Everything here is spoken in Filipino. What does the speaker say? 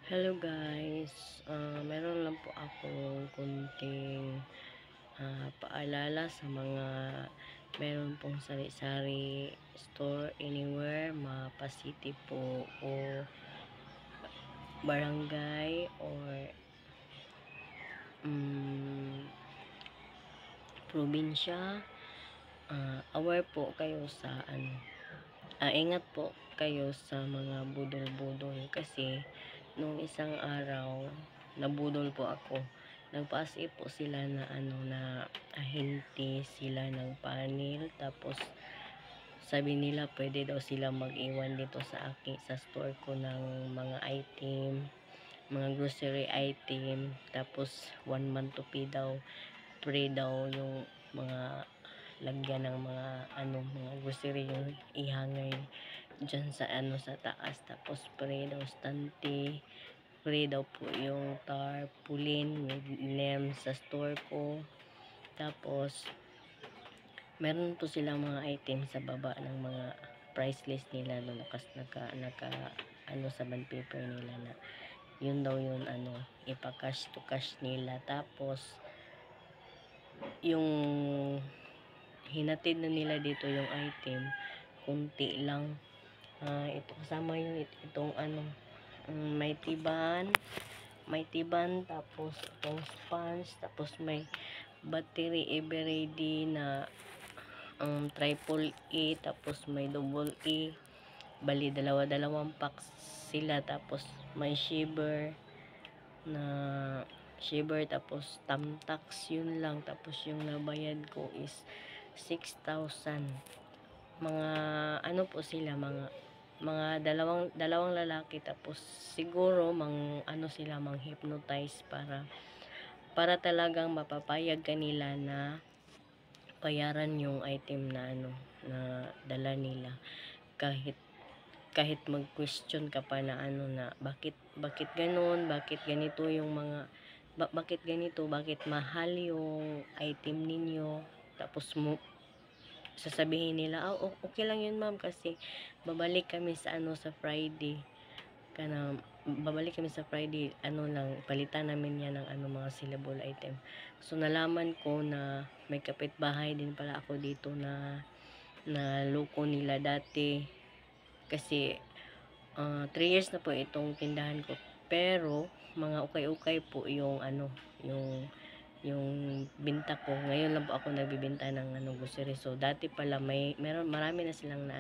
Hello guys, meron lang po akong kunting paalala sa mga meron pong sari-sari store anywhere, mapa city po o barangay or probinsya. Aware po kayo sa ingat po kayo sa mga budol-budol kasi nung isang araw nabudol po ako. Nagpa-as po sila na na ahente sila ng panel, tapos sabi nila pwede daw sila mag-iwan dito sa akin sa store ko ng mga item, mga grocery item, tapos 1 month to pay daw, free daw yung mga lagyan ng mga mga grocery, yung ihangay dyan sa sa taas, tapos free daw stante, free daw po yung tarpaulin with name sa store ko. Tapos meron po silang mga item sa baba ng mga price list nila, no, naka sa bond paper nila na yun daw yun ipa-cash to cash nila. Tapos yung hinatid na nila dito yung item kunti lang. Ito kasama yung itong may tiban, tapos itong sponge, tapos may battery ever ready na triple E, tapos may double E, bali dalawang packs sila. Tapos may shiver, tapos tamtax, yun lang. Tapos yung nabayad ko is 6,000. Mga po sila, mga dalawang lalaki, tapos siguro sila mang hypnotize para talagang mapapayag kanila na bayaran yung item na na dala nila, kahit mag-question ka pa na na bakit ganun, bakit ganito yung mga bakit ganito, bakit mahal yung item ninyo. Tapos sasabihin nila, okay lang yun ma'am, kasi babalik kami sa Friday, babalik kami sa Friday, lang palitan namin yan ng mga sellable item. So nalaman ko na may kapitbahay din pala ako dito na loko nila dati, kasi 3 years na po itong tindahan ko, pero mga ukay-ukay po yung yung binta ko. Ngayon lang po ako nagbebenta ng grocery. So dati pala marami na silang na